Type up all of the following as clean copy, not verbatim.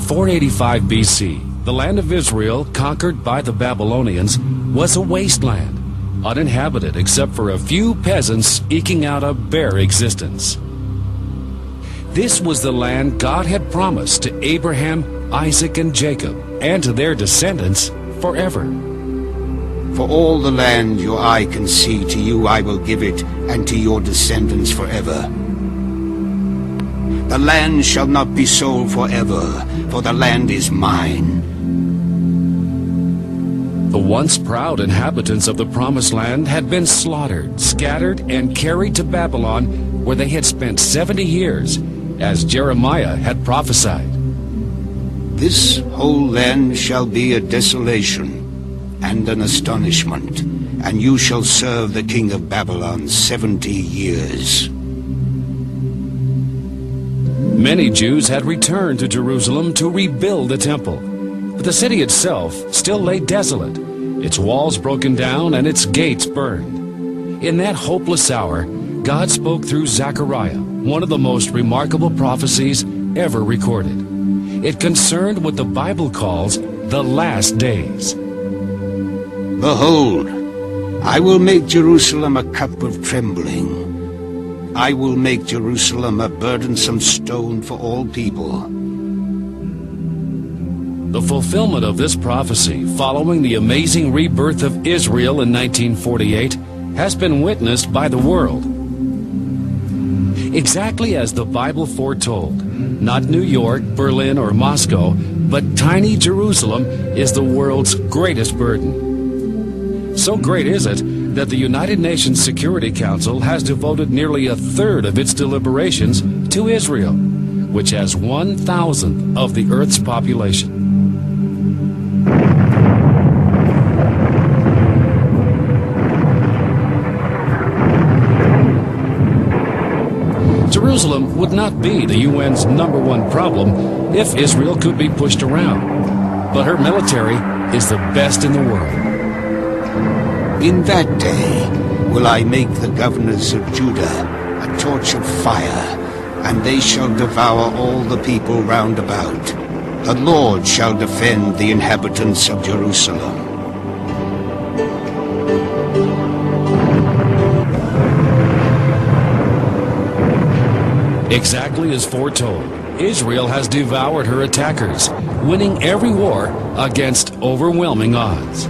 485 BC, the land of Israel, conquered by the Babylonians, was a wasteland, uninhabited except for a few peasants eking out a bare existence. This was the land God had promised to Abraham, Isaac, and Jacob, and to their descendants forever. For all the land your eye can see, to you I will give it, and to your descendants forever. The land shall not be sold forever, for the land is mine. The once proud inhabitants of the Promised Land had been slaughtered, scattered, and carried to Babylon, where they had spent 70 years, as Jeremiah had prophesied. This whole land shall be a desolation and an astonishment, and you shall serve the king of Babylon 70 years. Many Jews had returned to Jerusalem to rebuild the temple, but the city itself still lay desolate, its walls broken down and its gates burned. In that hopeless hour, God spoke through Zechariah, one of the most remarkable prophecies ever recorded. It concerned what the Bible calls the last days. Behold, I will make Jerusalem a cup of trembling. I will make Jerusalem a burdensome stone for all people. The fulfillment of this prophecy, following the amazing rebirth of Israel in 1948, has been witnessed by the world. Exactly as the Bible foretold, not New York, Berlin, or Moscow, but tiny Jerusalem is the world's greatest burden. So great is it that the United Nations Security Council has devoted nearly a third of its deliberations to Israel, which has 1,000th of the Earth's population. Jerusalem would not be the UN's #1 problem if Israel could be pushed around, but her military is the best in the world. In that day will I make the governors of Judah a torch of fire, and they shall devour all the people round about. The Lord shall defend the inhabitants of Jerusalem. Exactly as foretold, Israel has devoured her attackers, winning every war against overwhelming odds.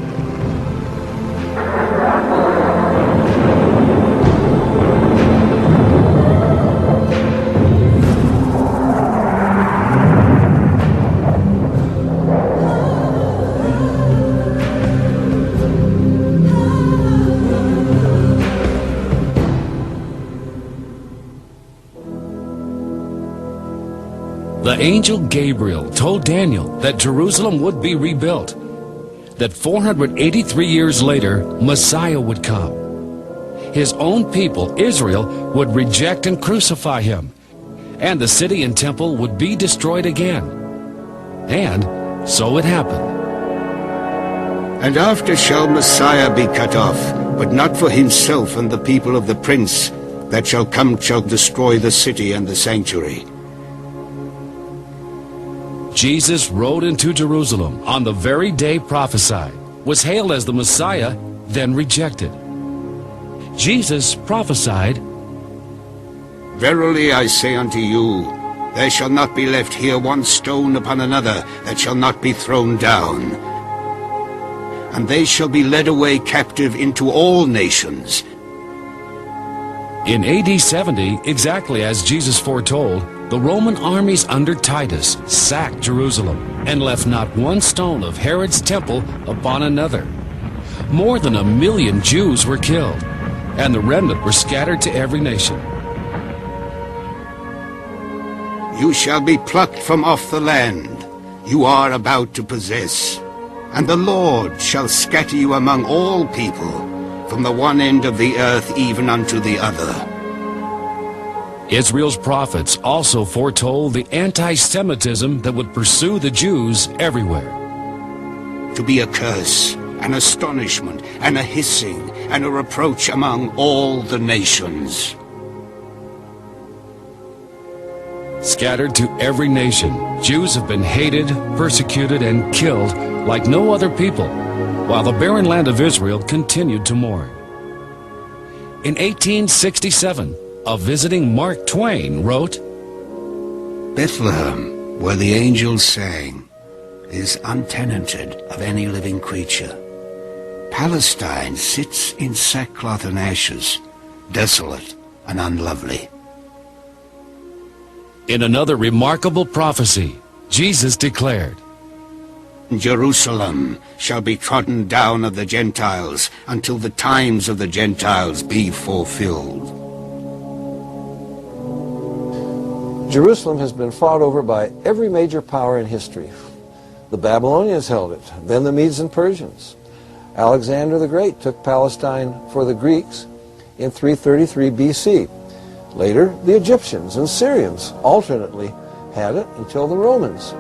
The angel Gabriel told Daniel that Jerusalem would be rebuilt, that 483 years later, Messiah would come. His own people, Israel, would reject and crucify him, and the city and temple would be destroyed again. And so it happened. And after shall Messiah be cut off, but not for himself and the people of the prince that shall come shall destroy the city and the sanctuary. Jesus rode into Jerusalem on the very day prophesied, was hailed as the Messiah, then rejected. Jesus prophesied, Verily I say unto you, there shall not be left here one stone upon another that shall not be thrown down. And they shall be led away captive into all nations. In AD 70, exactly as Jesus foretold, the Roman armies under Titus sacked Jerusalem and left not one stone of Herod's temple upon another. More than 1 million Jews were killed, and the remnant were scattered to every nation. You shall be plucked from off the land you are about to possess, and the Lord shall scatter you among all people, from the one end of the earth even unto the other. Israel's prophets also foretold the anti-Semitism that would pursue the Jews everywhere. To be a curse, an astonishment, and a hissing, and a reproach among all the nations. Scattered to every nation, Jews have been hated, persecuted, and killed like no other people, while the barren land of Israel continued to mourn. In 1867, a visiting Mark Twain wrote, Bethlehem, where the angels sang, is untenanted of any living creature. Palestine sits in sackcloth and ashes, desolate and unlovely. In another remarkable prophecy, Jesus declared, Jerusalem shall be trodden down of the Gentiles until the times of the Gentiles be fulfilled. Jerusalem has been fought over by every major power in history. The Babylonians held it, then the Medes and Persians. Alexander the Great took Palestine for the Greeks in 333 BC. Later, the Egyptians and Syrians alternately had it until the Romans.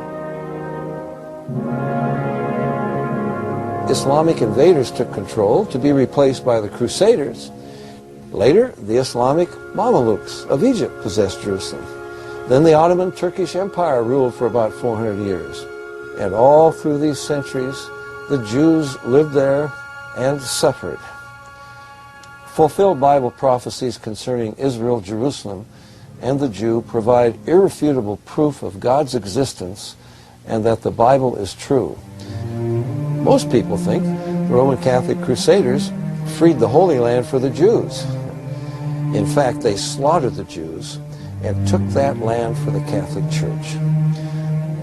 Islamic invaders took control to be replaced by the Crusaders. Later, the Islamic Mamelukes of Egypt possessed Jerusalem. Then the Ottoman Turkish Empire ruled for about 400 years. And all through these centuries, the Jews lived there and suffered. Fulfilled Bible prophecies concerning Israel, Jerusalem, and the Jew provide irrefutable proof of God's existence and that the Bible is true. Most people think the Roman Catholic Crusaders freed the Holy Land for the Jews. In fact, they slaughtered the Jews and took that land for the Catholic Church.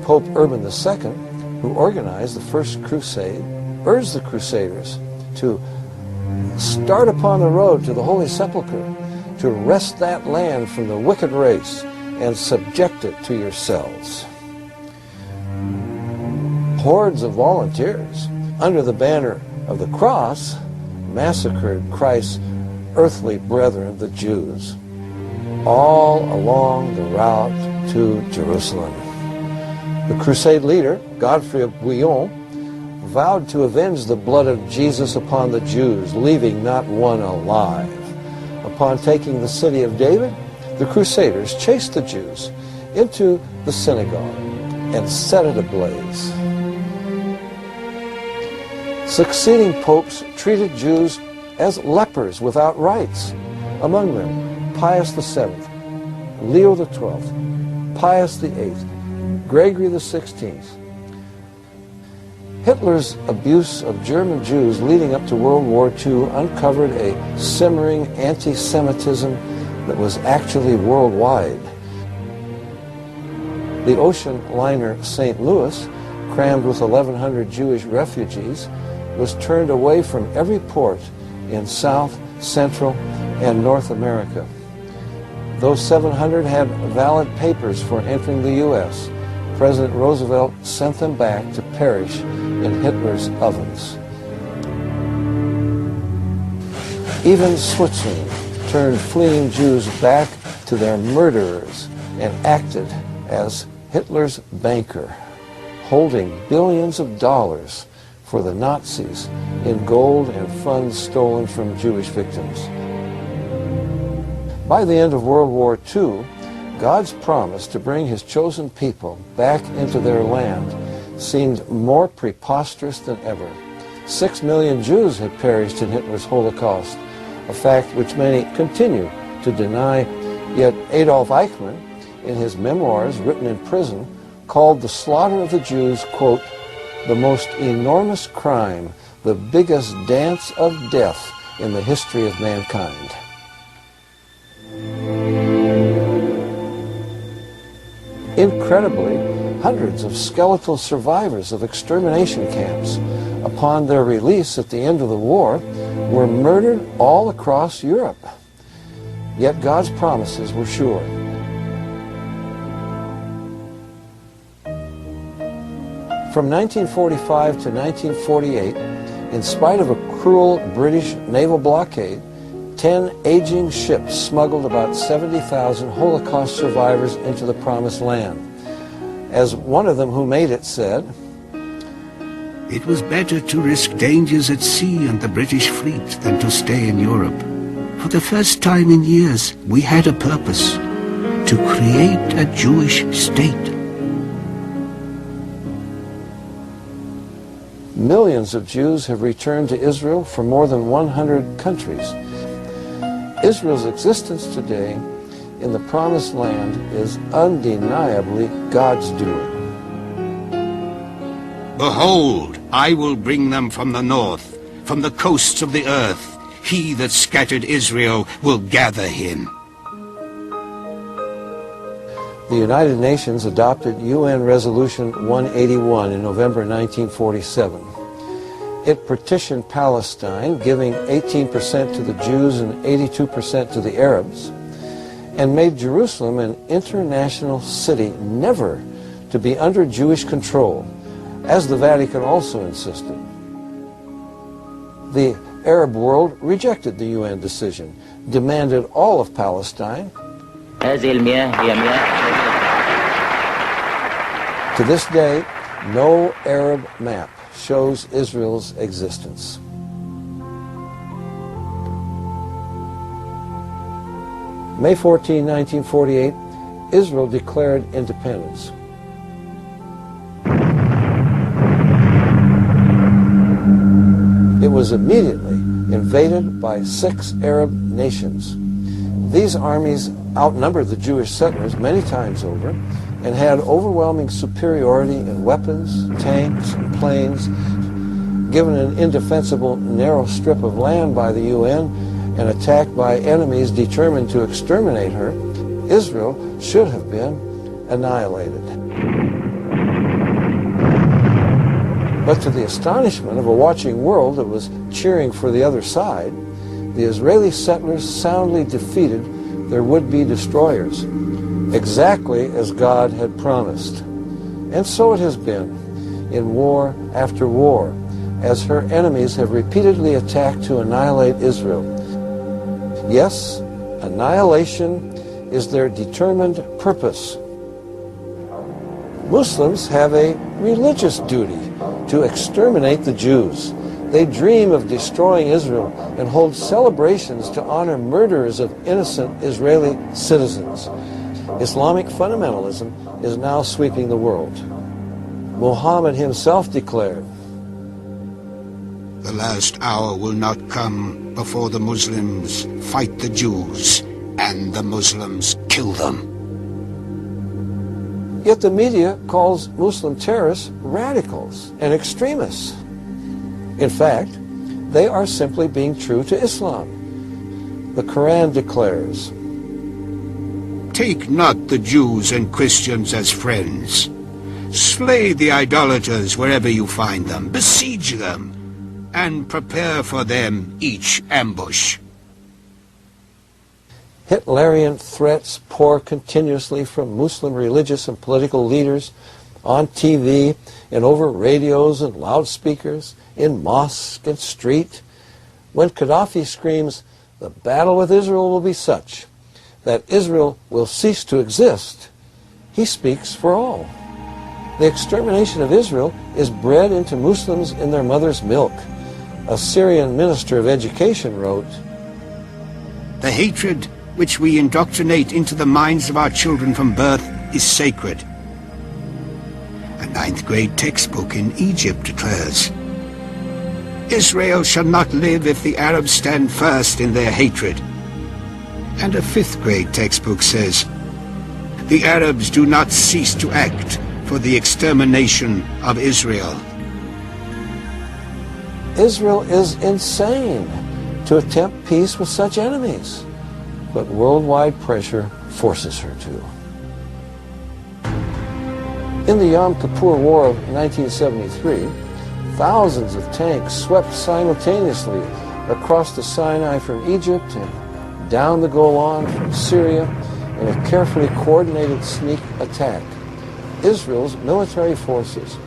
Pope Urban II, who organized the First Crusade, urged the Crusaders to start upon the road to the Holy Sepulchre, to wrest that land from the wicked race and subject it to yourselves. Hordes of volunteers, under the banner of the cross, massacred Christ's earthly brethren, the Jews, all along the route to Jerusalem. The crusade leader, Godfrey of Bouillon, vowed to avenge the blood of Jesus upon the Jews, leaving not one alive. Upon taking the city of David, the Crusaders chased the Jews into the synagogue and set it ablaze. Succeeding popes treated Jews as lepers without rights. Among them, Pius VII, Leo XII, Pius VIII, Gregory XVI. Hitler's abuse of German Jews leading up to World War II uncovered a simmering anti-Semitism that was actually worldwide. The ocean liner St. Louis, crammed with 1,100 Jewish refugees, was turned away from every port in South, Central, and North America. Those 700 had valid papers for entering the U.S. President Roosevelt sent them back to perish in Hitler's ovens. Even Switzerland turned fleeing Jews back to their murderers and acted as Hitler's banker, holding billions of dollars for the Nazis in gold and funds stolen from Jewish victims. By the end of World War II, God's promise to bring his chosen people back into their land seemed more preposterous than ever. 6 million Jews had perished in Hitler's Holocaust, a fact which many continue to deny. Yet Adolf Eichmann, in his memoirs written in prison, called the slaughter of the Jews, quote, the most enormous crime, the biggest dance of death in the history of mankind. Incredibly, hundreds of skeletal survivors of extermination camps, upon their release at the end of the war, were murdered all across Europe. Yet God's promises were sure. From 1945 to 1948, in spite of a cruel British naval blockade, 10 aging ships smuggled about 70,000 Holocaust survivors into the Promised Land. As one of them who made it said, It was better to risk dangers at sea and the British fleet than to stay in Europe. For the first time in years, we had a purpose, to create a Jewish state. Millions of Jews have returned to Israel from more than 100 countries. Israel's existence today in the Promised Land is undeniably God's doing. Behold, I will bring them from the north, from the coasts of the earth. He that scattered Israel will gather him. The United Nations adopted UN Resolution 181 in November 1947. It partitioned Palestine, giving 18% to the Jews and 82% to the Arabs, and made Jerusalem an international city never to be under Jewish control, as the Vatican also insisted. The Arab world rejected the UN decision, demanded all of Palestine. To this day, no Arab map shows Israel's existence. May 14, 1948, Israel declared independence. It was immediately invaded by 6 Arab nations. These armies outnumbered the Jewish settlers many times over and had overwhelming superiority in weapons, tanks, and planes. Given an indefensible narrow strip of land by the UN and attacked by enemies determined to exterminate her, Israel should have been annihilated. But to the astonishment of a watching world that was cheering for the other side, the Israeli settlers soundly defeated their would-be destroyers, exactly as God had promised. And so it has been in war after war, as her enemies have repeatedly attacked to annihilate Israel. Yes, annihilation is their determined purpose. Muslims have a religious duty to exterminate the Jews. They dream of destroying Israel and hold celebrations to honor murderers of innocent Israeli citizens. Islamic fundamentalism is now sweeping the world. Muhammad himself declared, "The last hour will not come before the Muslims fight the Jews and the Muslims kill them." Yet the media calls Muslim terrorists radicals and extremists. In fact, they are simply being true to Islam. The Quran declares, "Take not the Jews and Christians as friends. Slay the idolaters wherever you find them. Besiege them, and prepare for them each ambush." Hitlerian threats pour continuously from Muslim religious and political leaders on TV and over radios and loudspeakers, in mosque and street. When Gaddafi screams, "The battle with Israel will be such that Israel will cease to exist," he speaks for all. The extermination of Israel is bred into Muslims in their mother's milk. A Syrian minister of education wrote, "The hatred which we indoctrinate into the minds of our children from birth is sacred." A 9th grade textbook in Egypt declares, "Israel shall not live if the Arabs stand first in their hatred." And a 5th grade textbook says, "The Arabs do not cease to act for the extermination of Israel." Israel is insane to attempt peace with such enemies, but worldwide pressure forces her to. In the Yom Kippur War of 1973, thousands of tanks swept simultaneously across the Sinai from Egypt and down the Golan from Syria in a carefully coordinated sneak attack. Israel's military forces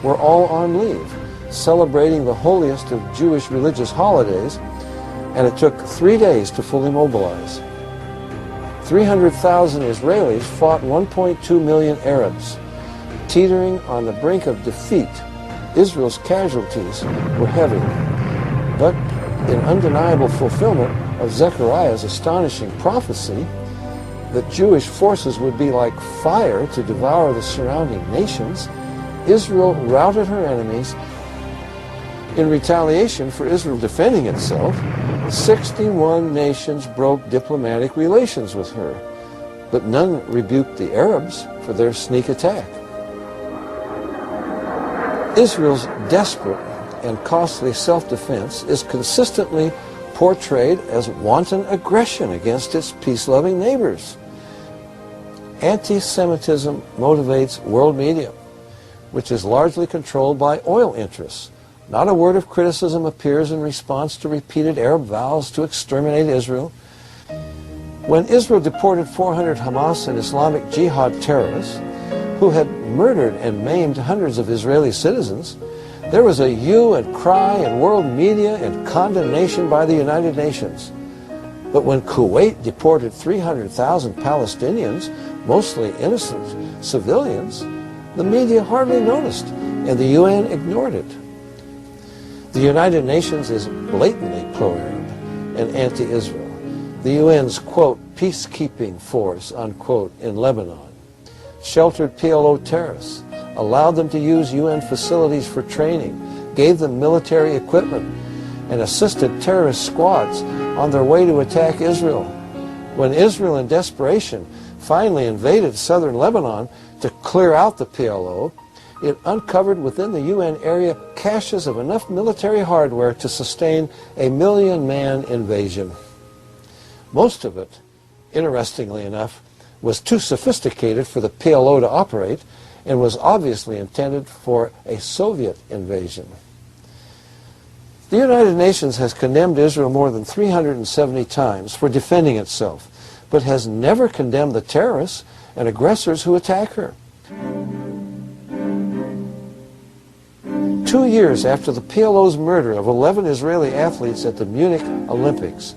were all on leave, celebrating the holiest of Jewish religious holidays, and it took 3 days to fully mobilize. 300,000 Israelis fought 1.2 million Arabs. Teetering on the brink of defeat, Israel's casualties were heavy. But in undeniable fulfillment of Zechariah's astonishing prophecy that Jewish forces would be like fire to devour the surrounding nations, Israel routed her enemies In retaliation for Israel defending itself, 61 nations broke diplomatic relations with her, but none rebuked the Arabs for their sneak attack. Israel's desperate and costly self-defense is consistently portrayed as wanton aggression against its peace-loving neighbors. Anti-Semitism motivates world media, which is largely controlled by oil interests. Not a word of criticism appears in response to repeated Arab vows to exterminate Israel. When Israel deported 400 Hamas and Islamic Jihad terrorists who had murdered and maimed hundreds of Israeli citizens, there was a hue and cry in world media and condemnation by the United Nations. But when Kuwait deported 300,000 Palestinians, mostly innocent civilians, the media hardly noticed, and the UN ignored it. The United Nations is blatantly pro-Arab and anti-Israel. The UN's, quote, peacekeeping force, unquote, in Lebanon sheltered PLO terrorists, allowed them to use UN facilities for training, gave them military equipment, and assisted terrorist squads on their way to attack Israel. When Israel, in desperation, finally invaded southern Lebanon to clear out the PLO, it uncovered within the UN area caches of enough military hardware to sustain a 1 million-man invasion. Most of it, interestingly enough, was too sophisticated for the PLO to operate and was obviously intended for a Soviet invasion. The United Nations has condemned Israel more than 370 times for defending itself, but has never condemned the terrorists and aggressors who attack her. 2 years after the PLO's murder of 11 Israeli athletes at the Munich Olympics,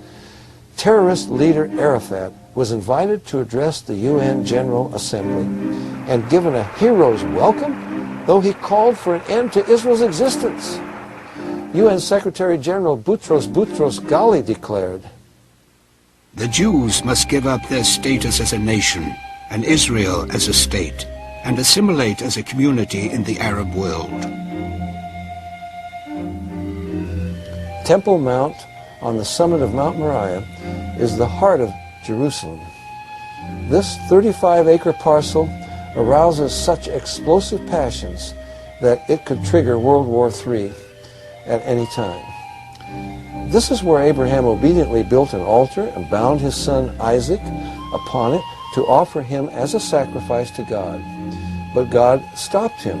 terrorist leader Arafat was invited to address the UN General Assembly and given a hero's welcome, though he called for an end to Israel's existence. UN Secretary General Boutros Ghali declared, "The Jews must give up their status as a nation and Israel as a state and assimilate as a community in the Arab world." Temple Mount on the summit of Mount Moriah is the heart of Jerusalem. This 35-acre parcel arouses such explosive passions that it could trigger World War III at any time. This is where Abraham obediently built an altar and bound his son Isaac upon it to offer him as a sacrifice to God. But God stopped him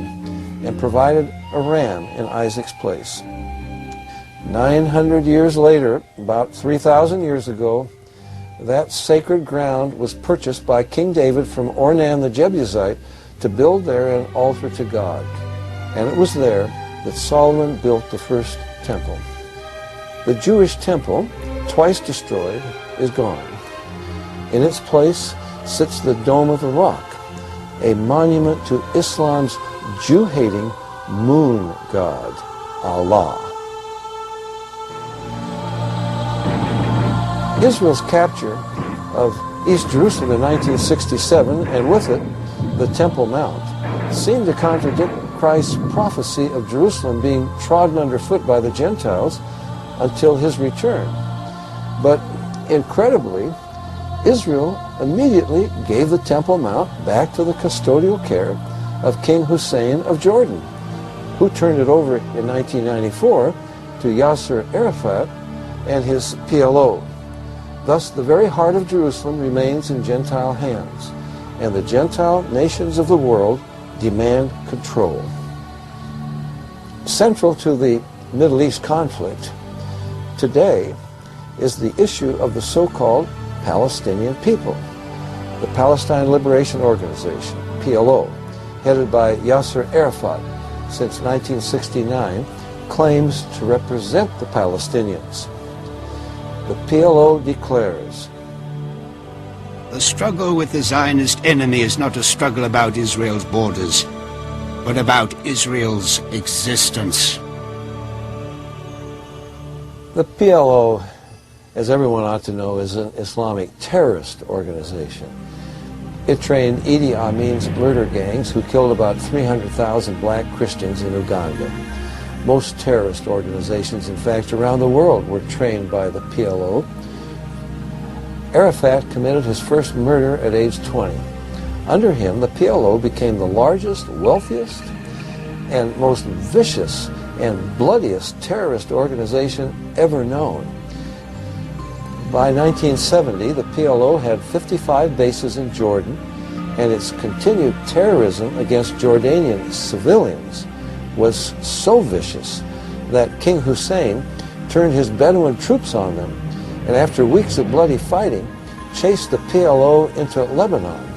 and provided a ram in Isaac's place. 900 years later, about 3,000 years ago, that sacred ground was purchased by King David from Ornan the Jebusite to build there an altar to God. And it was there that Solomon built the first temple. The Jewish temple, twice destroyed, is gone. In its place sits the Dome of the Rock, a monument to Islam's Jew-hating moon god, Allah. Israel's capture of East Jerusalem in 1967, and with it the Temple Mount, seemed to contradict Christ's prophecy of Jerusalem being trodden underfoot by the Gentiles until his return. But incredibly, Israel immediately gave the Temple Mount back to the custodial care of King Hussein of Jordan, who turned it over in 1994 to Yasser Arafat and his PLO. Thus, the very heart of Jerusalem remains in Gentile hands, and the Gentile nations of the world demand control. Central to the Middle East conflict today is the issue of the so-called Palestinian people. The Palestine Liberation Organization, PLO, headed by Yasser Arafat since 1969, claims to represent the Palestinians. The PLO declares, "The struggle with the Zionist enemy is not a struggle about Israel's borders, but about Israel's existence." The PLO, as everyone ought to know, is an Islamic terrorist organization. It trained Idi Amin's murder gangs who killed about 300,000 black Christians in Uganda. Most terrorist organizations, in fact, around the world were trained by the PLO. Arafat committed his first murder at age 20. Under him, the PLO became the largest, wealthiest, and most vicious and bloodiest terrorist organization ever known. By 1970, the PLO had 55 bases in Jordan, and its continued terrorism against Jordanian civilians was so vicious that King Hussein turned his Bedouin troops on them, and after weeks of bloody fighting, chased the PLO into Lebanon.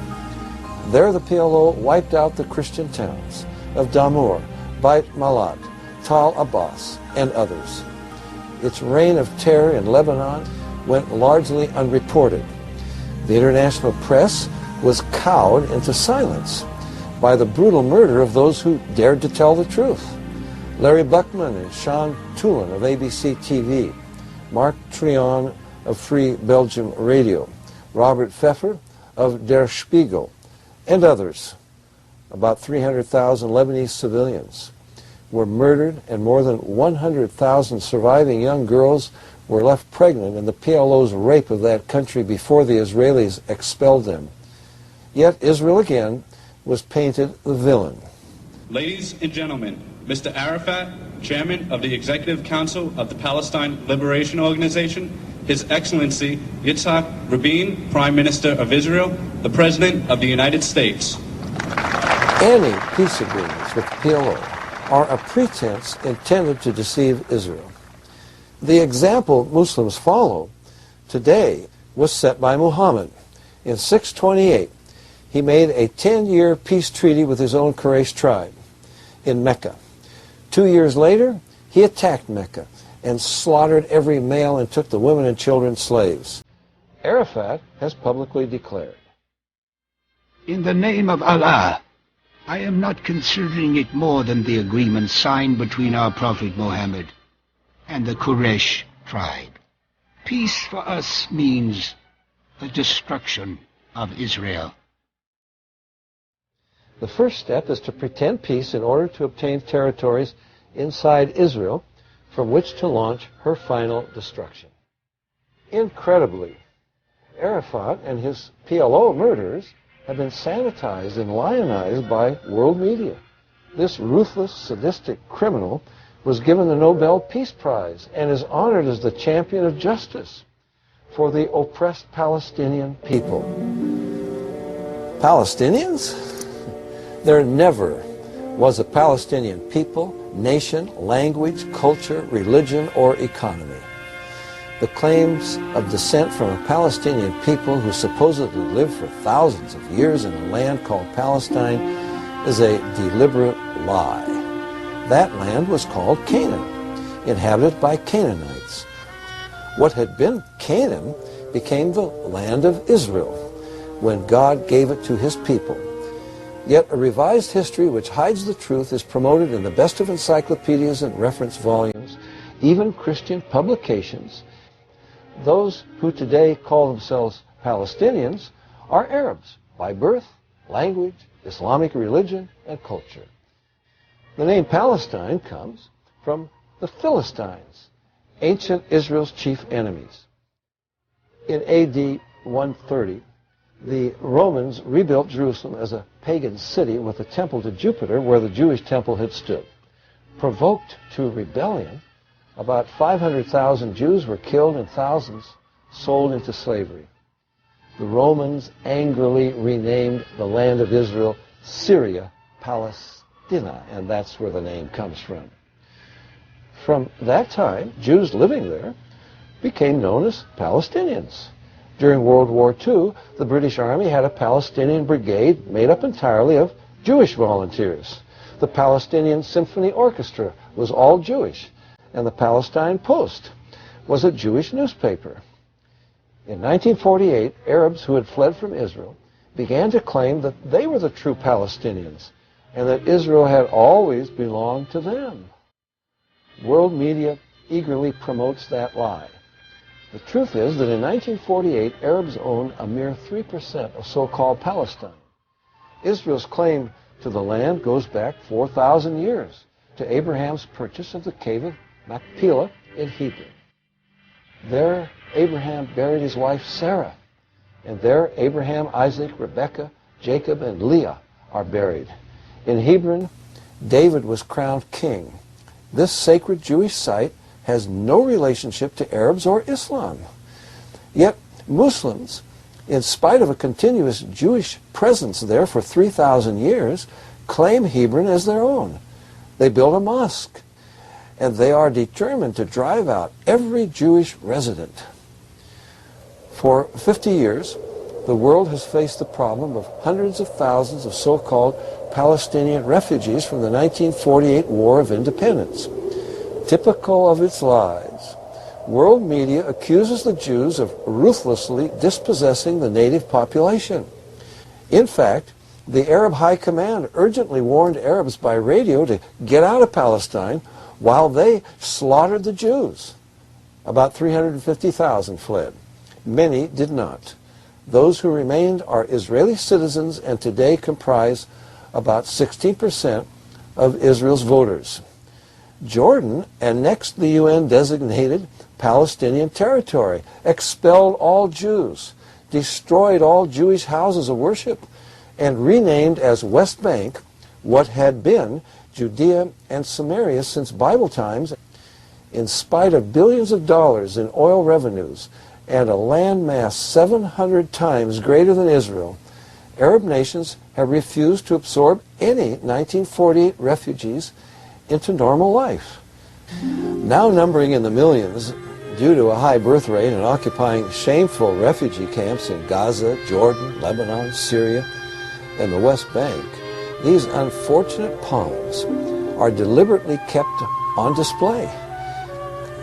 There the PLO wiped out the Christian towns of Damour, Beit Malat, Tal Abbas, and others. Its reign of terror in Lebanon went largely unreported. The international press was cowed into silence by the brutal murder of those who dared to tell the truth. Larry Buckman and Sean Tulin of ABC TV, Mark Trion of Free Belgium Radio, Robert Pfeffer of Der Spiegel, and others. About 300,000 Lebanese civilians were murdered, and more than 100,000 surviving young girls were left pregnant in the PLO's rape of that country before the Israelis expelled them. Yet Israel again was painted the villain. Ladies and gentlemen, Mr. Arafat, Chairman of the Executive Council of the Palestine Liberation Organization, His Excellency Yitzhak Rabin, Prime Minister of Israel, the President of the United States. Any peace agreements with the PLO are a pretense intended to deceive Israel. The example Muslims follow today was set by Muhammad. In 628, he made a 10-year peace treaty with his own Quraysh tribe in Mecca. 2 years later, he attacked Mecca and slaughtered every male and took the women and children slaves. Arafat has publicly declared, In the name of Allah, I am not considering it more than the agreement signed between our Prophet Muhammad and the Quraysh tribe. Peace for us means the destruction of Israel. The first step is to pretend peace in order to obtain territories inside Israel from which to launch her final destruction. Incredibly, Arafat and his PLO murderers have been sanitized and lionized by world media. This ruthless, sadistic criminal was given the Nobel Peace Prize and is honored as the champion of justice for the oppressed Palestinian people. Palestinians? There never was a Palestinian people, nation, language, culture, religion, or economy. The claims of descent from a Palestinian people who supposedly lived for thousands of years in a land called Palestine is a deliberate lie. That land was called Canaan, inhabited by Canaanites. What had been Canaan became the land of Israel when God gave it to his people. Yet a revised history which hides the truth is promoted in the best of encyclopedias and reference volumes, even Christian publications. Those who today call themselves Palestinians are Arabs by birth, language, Islamic religion, and culture. The name Palestine comes from the Philistines, ancient Israel's chief enemies. In AD 130, the Romans rebuilt Jerusalem as a pagan city with a temple to Jupiter where the Jewish temple had stood. Provoked to rebellion, about 500,000 Jews were killed and thousands sold into slavery. The Romans angrily renamed the land of Israel Syria Palestina, and that's where the name comes from. From that time, Jews living there became known as Palestinians. During World War II, the British Army had a Palestinian brigade made up entirely of Jewish volunteers. The Palestinian Symphony Orchestra was all Jewish, and the Palestine Post was a Jewish newspaper. In 1948, Arabs who had fled from Israel began to claim that they were the true Palestinians and that Israel had always belonged to them. World media eagerly promotes that lie. The truth is that in 1948, Arabs owned a mere 3% of so-called Palestine. Israel's claim to the land goes back 4,000 years to Abraham's purchase of the cave of Machpelah in Hebron. There Abraham buried his wife Sarah, and there Abraham, Isaac, Rebekah, Jacob, and Leah are buried. In Hebron, David was crowned king. This sacred Jewish site has no relationship to Arabs or Islam. Yet Muslims, in spite of a continuous Jewish presence there for 3,000 years, claim Hebron as their own. They built a mosque, and they are determined to drive out every Jewish resident. For 50 years, the world has faced the problem of hundreds of thousands of so-called Palestinian refugees from the 1948 War of Independence. Typical of its lies, world media accuses the Jews of ruthlessly dispossessing the native population. In fact, the Arab High Command urgently warned Arabs by radio to get out of Palestine while they slaughtered the Jews. About 350,000 fled. Many did not. Those who remained are Israeli citizens and today comprise about 16% of Israel's voters. Jordan annexed the UN-designated Palestinian territory, expelled all Jews, destroyed all Jewish houses of worship, and renamed as West Bank what had been Judea and Samaria since Bible times. In spite of billions of dollars in oil revenues and a land mass 700 times greater than Israel, Arab nations have refused to absorb any 1948 refugees into normal life. Now numbering in the millions due to a high birth rate and occupying shameful refugee camps in Gaza, Jordan, Lebanon, Syria, and the West Bank, these unfortunate pawns are deliberately kept on display.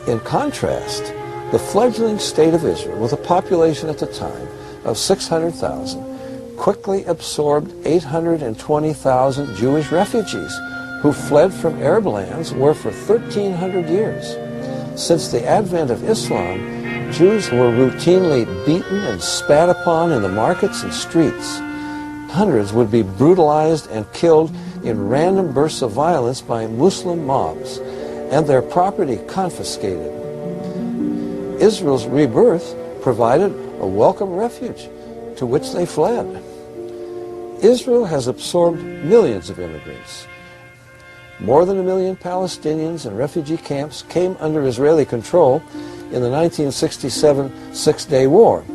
In contrast, the fledgling state of Israel, with a population at the time of 600,000, quickly absorbed 820,000 Jewish refugees who fled from Arab lands where for 1,300 years. Since the advent of Islam, Jews were routinely beaten and spat upon in the markets and streets. Hundreds would be brutalized and killed in random bursts of violence by Muslim mobs, and their property confiscated. Israel's rebirth provided a welcome refuge to which they fled. Israel has absorbed millions of immigrants. More than 1 million Palestinians in refugee camps came under Israeli control in the 1967 Six-Day War.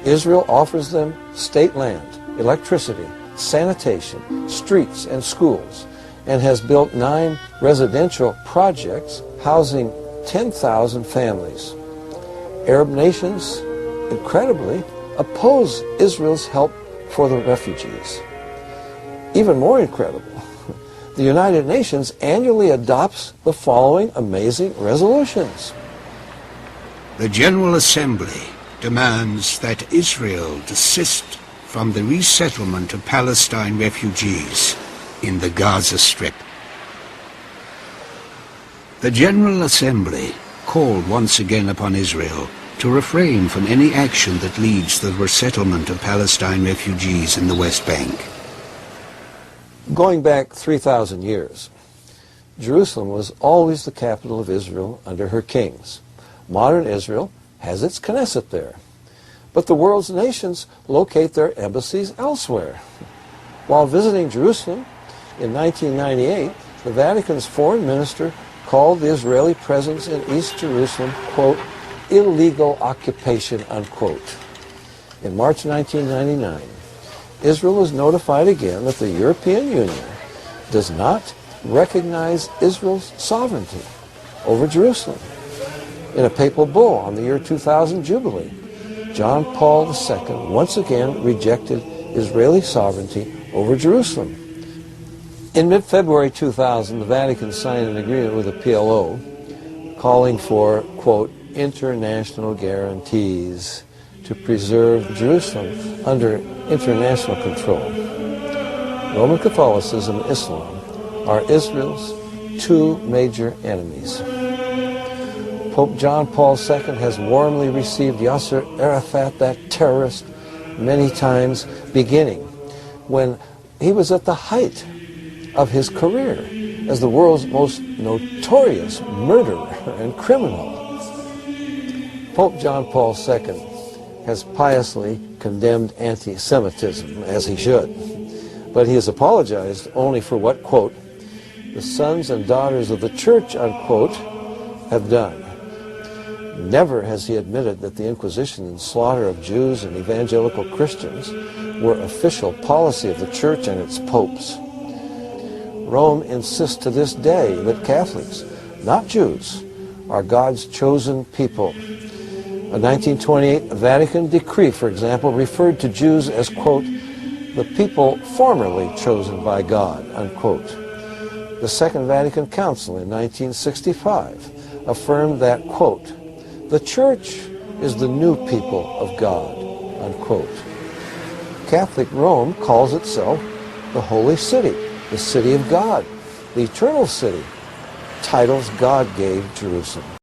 Israel offers them state land, electricity, sanitation, streets, and schools, and has built 9 residential projects housing 10,000 families. Arab nations, incredibly, oppose Israel's help for the refugees. Even more incredible, the United Nations annually adopts the following amazing resolutions. The General Assembly demands that Israel desist from the resettlement of Palestine refugees in the Gaza Strip. The General Assembly called once again upon Israel to refrain from any action that leads to the resettlement of Palestine refugees in the West Bank. Going back 3,000 years, Jerusalem was always the capital of Israel under her kings. Modern Israel has its Knesset there. But the world's nations locate their embassies elsewhere. While visiting Jerusalem in 1998, the Vatican's foreign minister called the Israeli presence in East Jerusalem, quote, illegal occupation, unquote. In March 1999, Israel was notified again that the European Union does not recognize Israel's sovereignty over Jerusalem. In a papal bull on the year 2000 Jubilee, John Paul II once again rejected Israeli sovereignty over Jerusalem. In mid-February 2000, the Vatican signed an agreement with the PLO calling for, quote, international guarantees to preserve Jerusalem under international control. Roman Catholicism and Islam are Israel's 2 major enemies. Pope John Paul II has warmly received Yasser Arafat, that terrorist, many times, beginning when he was at the height of his career as the world's most notorious murderer and criminal. Pope John Paul II has piously condemned anti-Semitism, as he should, but he has apologized only for what, quote, the sons and daughters of the church, unquote, have done. Never has he admitted that the Inquisition and slaughter of Jews and evangelical Christians were official policy of the church and its popes. Rome insists to this day that Catholics, not Jews, are God's chosen people. A 1928 Vatican decree, for example, referred to Jews as, quote, the people formerly chosen by God, unquote. The Second Vatican Council in 1965 affirmed that, quote, the church is the new people of God, unquote. Catholic Rome calls itself the Holy City, the City of God, the Eternal City, titles God gave Jerusalem.